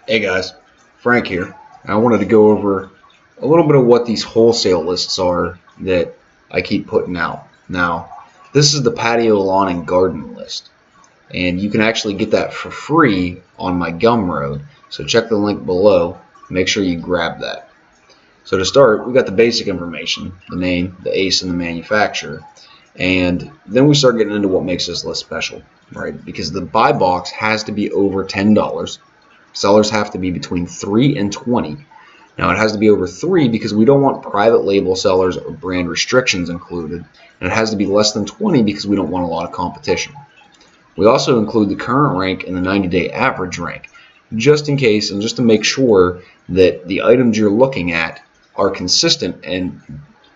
Hey guys, Frank here. I wanted to go over a little bit of what these wholesale lists are that I keep putting out. Now, this is the patio, lawn, and garden list, and you can actually get that for free on my Gumroad. So check the link below. Make sure you grab that. So to start, we got the basic information, the name, the ACE, and the manufacturer. And then we start getting into what makes this list special, right? Because the buy box has to be over $10. Sellers have to be between 3 and 20. Now it has to be over 3 because we don't want private label sellers or brand restrictions included, and it has to be less than 20 because we don't want a lot of competition. We also include the current rank and the 90-day average rank, just in case and just to make sure that the items you're looking at are consistent and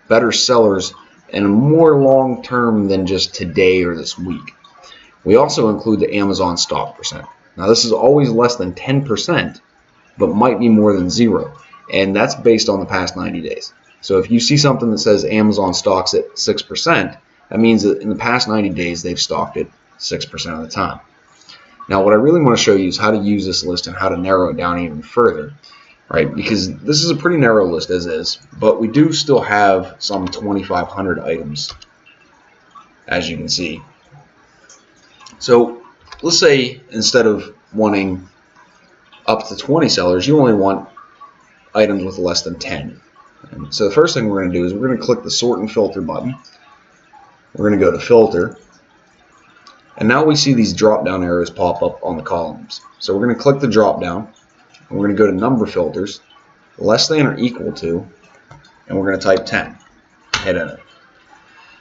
better sellers and more long-term than just today or this week. We also include the Amazon stock percent. Now this is always less than 10%, but might be more than 0, and that's based on the past 90 days. So if you see something that says Amazon stocks at 6%, that means that in the past 90 days they've stocked it 6% of the time. Now what I really want to show you is how to use this list and how to narrow it down even further, right? Because this is a pretty narrow list as is, but we do still have some 2,500 items, as you can see. So let's say instead of wanting up to 20 sellers, you only want items with less than 10. And so the first thing we're going to do is we're going to click the sort and filter button. We're going to go to filter. And now we see these drop down arrows pop up on the columns. So we're going to click the drop down. And we're going to go to number filters, less than or equal to, and we're going to type 10. Hit enter.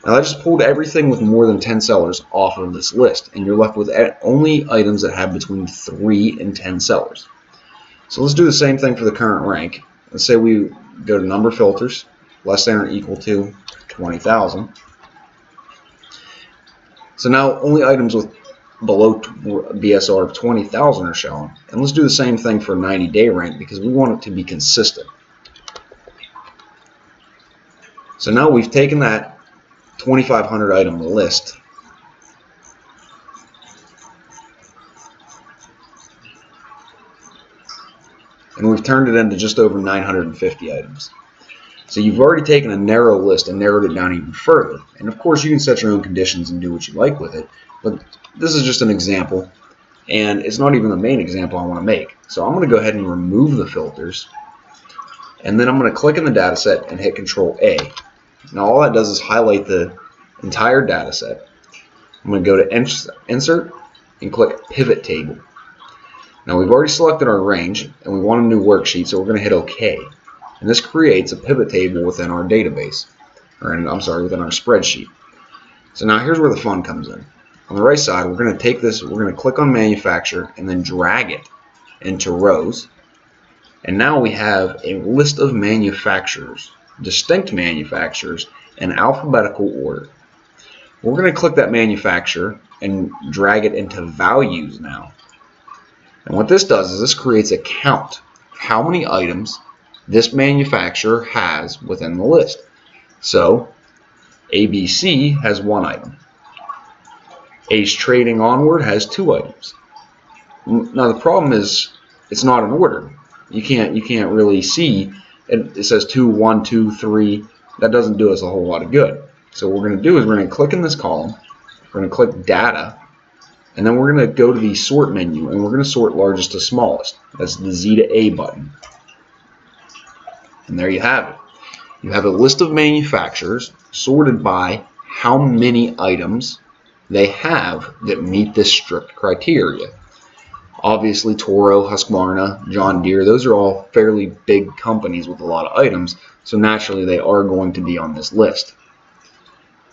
Now I just pulled everything with more than 10 sellers off of this list, and you're left with only items that have between 3 and 10 sellers. So let's do the same thing for the current rank. Let's say we go to number filters, less than or equal to 20,000. So now only items with below BSR of 20,000 are shown. And let's do the same thing for 90-day rank because we want it to be consistent. So now we've taken that 2,500 item list and we've turned it into just over 950 items. So you've already taken a narrow list and narrowed it down even further. And of course you can set your own conditions and do what you like with it, but this is just an example, and it's not even the main example I want to make. So I'm going to go ahead and remove the filters, and then I'm going to click in the data set and hit Control A. Now all that does is highlight the entire data set. I'm going to go to Insert and click Pivot Table. Now we've already selected our range and we want a new worksheet, so we're going to hit OK. And this creates a pivot table within our database, or within our spreadsheet. So now here's where the fun comes in. On the right side, we're going to take this, we're going to click on manufacturer and then drag it into rows. And now we have a list of manufacturers, distinct manufacturers, in alphabetical order. We're going to click that manufacturer and drag it into values now. And what this does is this creates a count of how many items this manufacturer has within the list. So ABC has 1 item. Ace Trading Onward has 2 items. Now the problem is it's not in order. You can't really see. It says 2, 1, 2, 3. That doesn't do us a whole lot of good. So what we're going to do is we're going to click in this column. We're going to click Data, and then we're going to go to the Sort menu, and we're going to sort largest to smallest. That's the Z to A button. And there you have it. You have a list of manufacturers sorted by how many items they have that meet this strict criteria. Obviously, Toro, Husqvarna, John Deere, those are all fairly big companies with a lot of items, so naturally they are going to be on this list.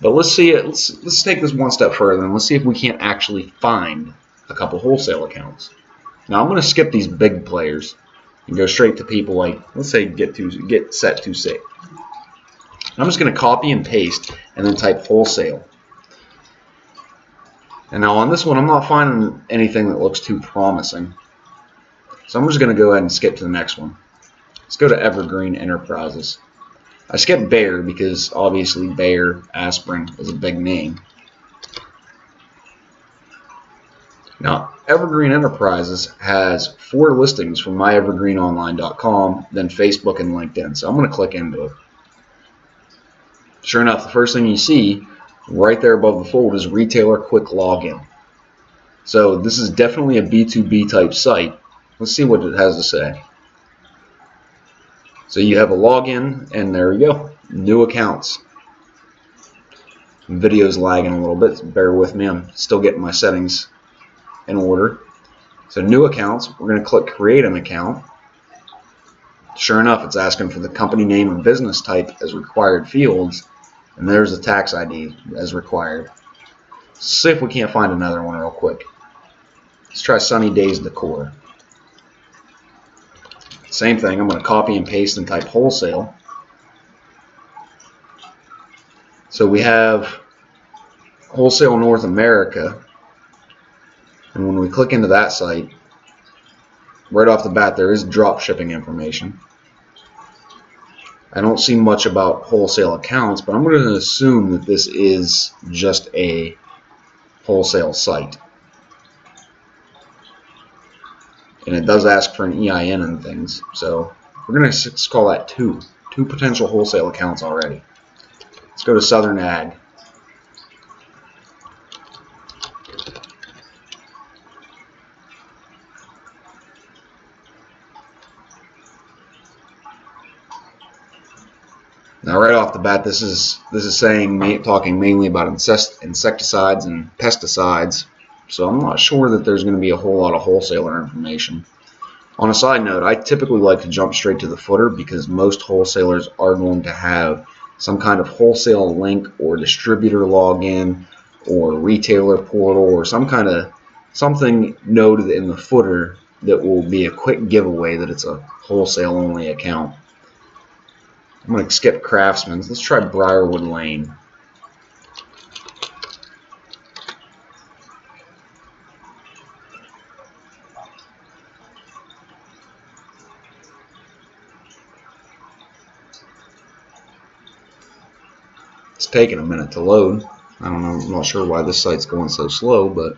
But let's see it. Let's take this one step further and let's see if we can't actually find a couple wholesale accounts. Now I'm going to skip these big players and go straight to people like, let's say, Get Set to Save. I'm just going to copy and paste and then type wholesale. And now on this one, I'm not finding anything that looks too promising. So I'm just going to go ahead and skip to the next one. Let's go to Evergreen Enterprises. I skipped Bayer because obviously Bayer aspirin is a big name. Now, Evergreen Enterprises has 4 listings from myevergreenonline.com, then Facebook and LinkedIn. So I'm going to click into it. Sure enough, the first thing you see right there above the fold is Retailer Quick Login. So this is definitely a B2B type site. Let's see what it has to say. So you have a login, and there you go, new accounts. Video's lagging a little bit, bear with me, I'm still getting my settings in order. So new accounts, we're going to click create an account. Sure enough, it's asking for the company name and business type as required fields, and there's the tax ID as required. See if we can't find another one real quick. Let's try Sunny Days Decor. Same thing, I'm going to copy and paste and type wholesale. So we have Wholesale North America, and when we click into that site, right off the bat there is drop shipping information. I don't see much about wholesale accounts, but I'm going to assume that this is just a wholesale site. And it does ask for an EIN and things, so we're going to call that two potential wholesale accounts already. Let's go to Southern Ag. Now, right off the bat, this is talking mainly about insecticides and pesticides. So I'm not sure that there's going to be a whole lot of wholesaler information. On a side note, I typically like to jump straight to the footer because most wholesalers are going to have some kind of wholesale link or distributor login or retailer portal or something noted in the footer that will be a quick giveaway that it's a wholesale only account. I'm going to skip Craftsman's. Let's try Briarwood Lane. It's taking a minute to load. I don't know, I'm not sure why this site's going so slow, but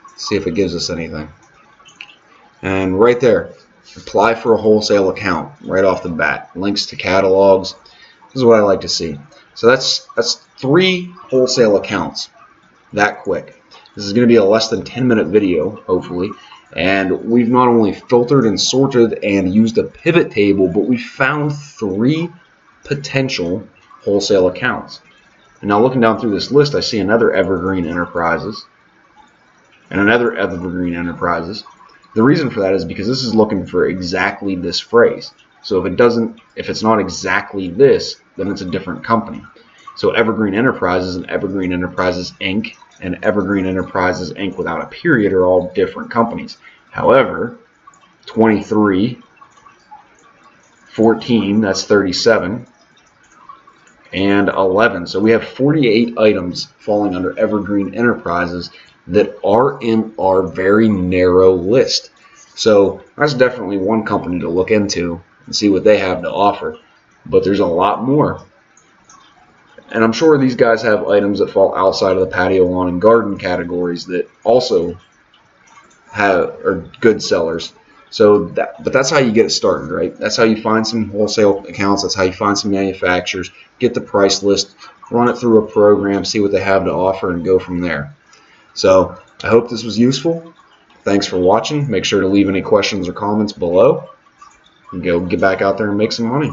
let's see if it gives us anything. And right there, apply for a wholesale account right off the bat. Links to catalogs. This is what I like to see. So that's 3 wholesale accounts that quick. This is going to be a less than 10-minute video, hopefully. And we've not only filtered and sorted and used a pivot table, but we found 3 potential wholesale accounts. And now looking down through this list, I see another Evergreen Enterprises and another Evergreen Enterprises. The reason for that is because this is looking for exactly this phrase. So if it's not exactly this, then it's a different company. So Evergreen Enterprises and Evergreen Enterprises Inc. and Evergreen Enterprises Inc. without a period are all different companies. However, 23, 14, that's 37, and 11. So we have 48 items falling under Evergreen Enterprises that are in our very narrow list. So that's definitely one company to look into and see what they have to offer. But there's a lot more. And I'm sure these guys have items that fall outside of the patio, lawn, and garden categories that also are good sellers. So but that's how you get it started, right? That's how you find some wholesale accounts. That's how you find some manufacturers, get the price list, run it through a program, see what they have to offer, and go from there. So I hope this was useful. Thanks for watching. Make sure to leave any questions or comments below and go get back out there and make some money.